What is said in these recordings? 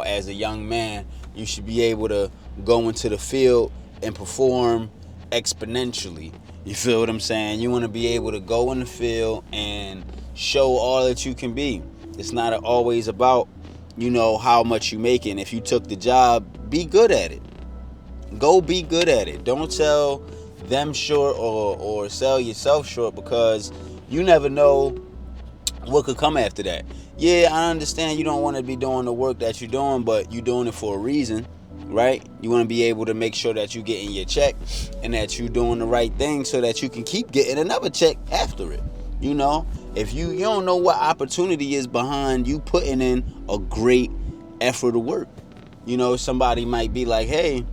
as a young man, you should be able to go into the field and perform exponentially. You feel what I'm saying? You want to be able to go in the field and show all that you can be. It's not always about, how much you making. If you took the job, be good at it. Go be good at it. Don't sell them short or sell yourself short, because you never know what could come after that. Yeah, I understand you don't want to be doing the work that you're doing, but you're doing it for a reason, right? You want to be able to make sure that you're getting your check and that you're doing the right thing so that you can keep getting another check after it. If you don't know what opportunity is behind you putting in a great effort of work. Somebody might be like, hey,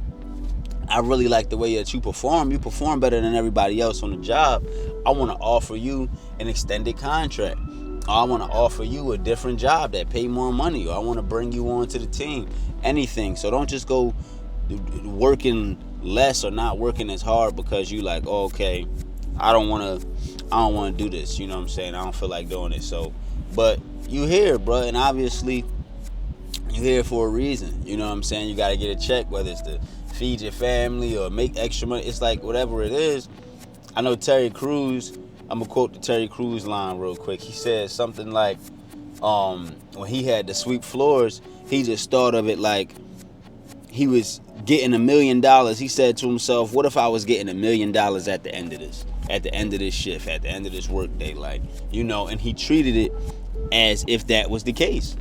I really like the way that you perform. You perform better than everybody else on the job. I want to offer you an extended contract. Or I want to offer you a different job that pay more money. Or I want to bring you on to the team. Anything. So don't just go working less or not working as hard because you like, oh, okay, I don't want to do this. You know what I'm saying? I don't feel like doing it. So, but you here, bro, and obviously you here for a reason. You know what I'm saying? You got to get a check, whether it's to feed your family or make extra money. It's like whatever it is. I know Terry Crews. I'm gonna quote the Terry Crews line real quick. He said something like, when he had to sweep floors, he just thought of it like he was getting $1 million. He said to himself, what if I was getting $1 million at the end of this? At the end of this shift, at the end of this work day, and he treated it as if that was the case.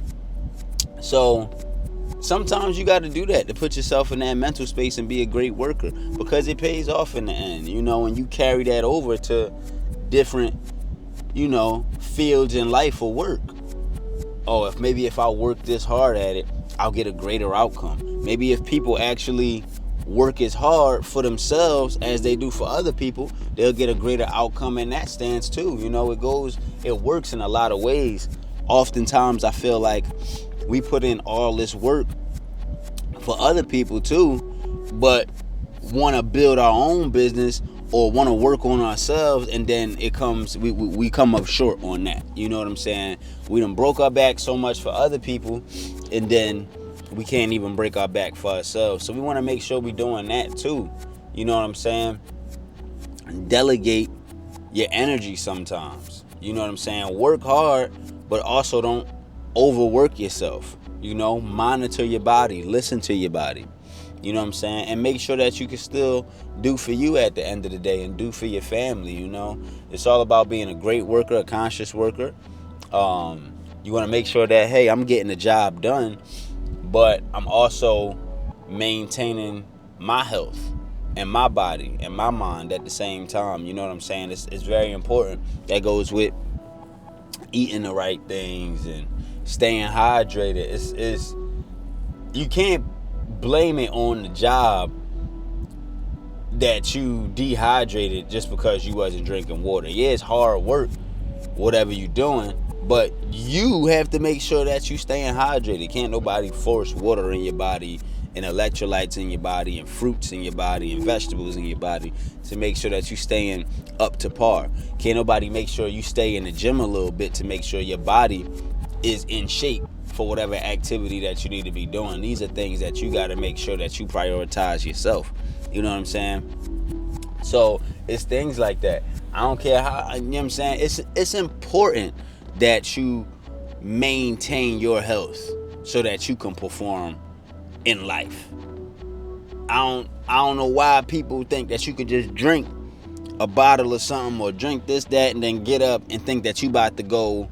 So sometimes you got to do that to put yourself in that mental space and be a great worker, because it pays off in the end, and you carry that over to different, fields in life or work. Oh, if I work this hard at it, I'll get a greater outcome. Maybe if people actually work as hard for themselves as they do for other people, they'll get a greater outcome in that stance too. It works in a lot of ways. Oftentimes I feel like we put in all this work for other people too, but want to build our own business or want to work on ourselves, and then we come up short on that. You know what I'm saying? We done broke our back so much for other people, and then we can't even break our back for ourselves. So we want to make sure we're doing that too. You know what I'm saying? Delegate your energy sometimes. You know what I'm saying? Work hard, but also don't overwork yourself. Monitor your body, listen to your body. You know what I'm saying? And make sure that you can still do for you at the end of the day and do for your family. It's all about being a great worker, a conscious worker. You want to make sure that, hey, I'm getting the job done, but I'm also maintaining my health and my body and my mind at the same time. You know what I'm saying? It's very important. That goes with eating the right things and staying hydrated. You can't blame it on the job that you dehydrated just because you wasn't drinking water. Yeah, it's hard work, whatever you're doing, but you have to make sure that you staying hydrated. Can't nobody force water in your body and electrolytes in your body and fruits in your body and vegetables in your body to make sure that you staying up to par. Can't nobody make sure you stay in the gym a little bit to make sure your body is in shape for whatever activity that you need to be doing. These are things that you got to make sure that you prioritize yourself. You know what I'm saying? So it's things like that. I don't care how, you know what I'm saying? It's important that you maintain your health so that you can perform in life. I don't know why people think that you could just drink a bottle of something or drink this, that, and then get up and think that you about to go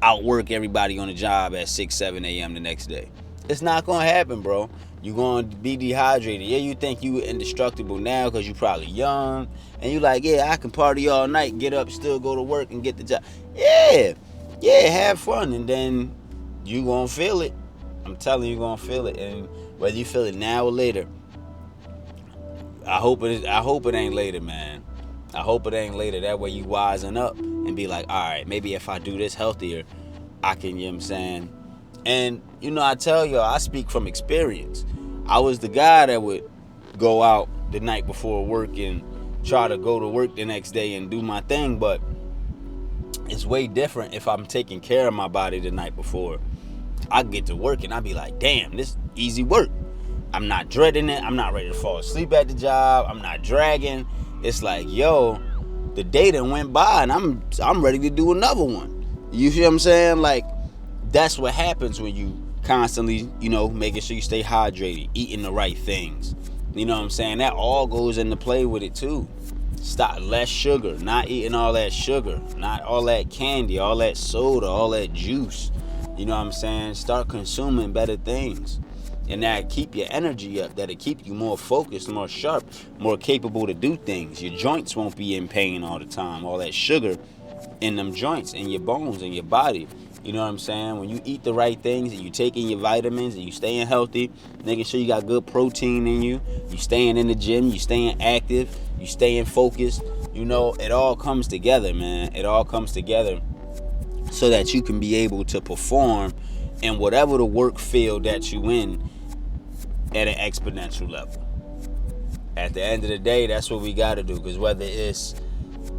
outwork everybody on the job at 6, 7 a.m. the next day. It's not going to happen, bro. You're going to be dehydrated. Yeah, you think you indestructible now because you're probably young. And you like, yeah, I can party all night, get up, still go to work and get the job. Yeah, have fun. And then you going to feel it. I'm telling you, you're going to feel it. And whether you feel it now or later, I hope it ain't later, man. I hope it ain't later. That way you wisen up and be like, all right, maybe if I do this healthier, I can, you know what I'm saying? And, I tell y'all, I speak from experience. I was the guy that would go out the night before work and try to go to work the next day and do my thing, but it's way different if I'm taking care of my body the night before. I get to work and I be like, damn, this easy work. I'm not dreading it. I'm not ready to fall asleep at the job. I'm not dragging. It's like, yo, the day that went by and I'm ready to do another one. You feel what I'm saying? Like, that's what happens when you constantly, making sure you stay hydrated, eating the right things. You know what I'm saying? That all goes into play with it too. Stop, less sugar, not eating all that sugar, not all that candy, all that soda, all that juice. You know what I'm saying? Start consuming better things. And that keep your energy up. That'll keep you more focused, more sharp, more capable to do things. Your joints won't be in pain all the time. All that sugar in them joints, in your bones, in your body. You know what I'm saying? When you eat the right things and you taking your vitamins and you staying healthy, making sure you got good protein in you, you staying in the gym, you staying active, you staying focused, it all comes together, man. It all comes together so that you can be able to perform in whatever the work field that you in at an exponential level. At the end of the day, that's what we got to do, because whether it's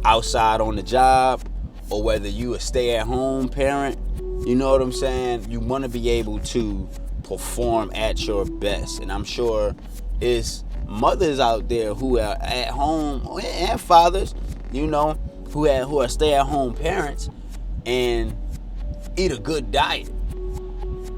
outside on the job or whether you a stay-at-home parent, you know what I'm saying? You want to be able to perform at your best. And I'm sure it's mothers out there who are at home, and fathers, who are stay-at-home parents and eat a good diet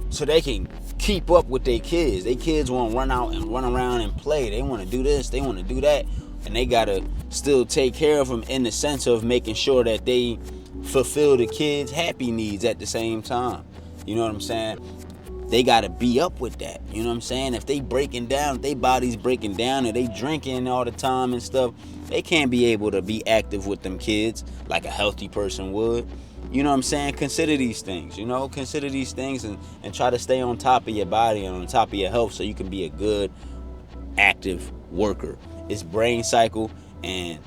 so they can keep up with their kids. Their kids want to run out and run around and play. They want to do this, they want to do that. And they got to still take care of them in the sense of making sure that they fulfill the kids' happy needs at the same time. You know what I'm saying? They got to be up with that. You know what I'm saying? If they breaking down, if their body's breaking down, and they drinking all the time and stuff, they can't be able to be active with them kids like a healthy person would. You know what I'm saying? Consider these things, consider these things and try to stay on top of your body and on top of your health so you can be a good, active worker. It's Brain Cycle, and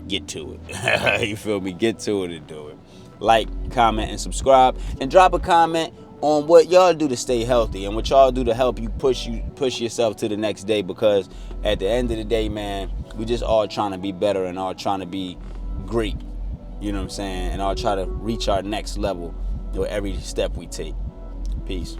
get to it. You feel me? Get to it and do it. Like, comment, and subscribe, and drop a comment on what y'all do to stay healthy and what y'all do to help you push yourself to the next day, because at the end of the day, man, we just all trying to be better and all trying to be great. You know what I'm saying? And I'll try to reach our next level with every step we take. Peace.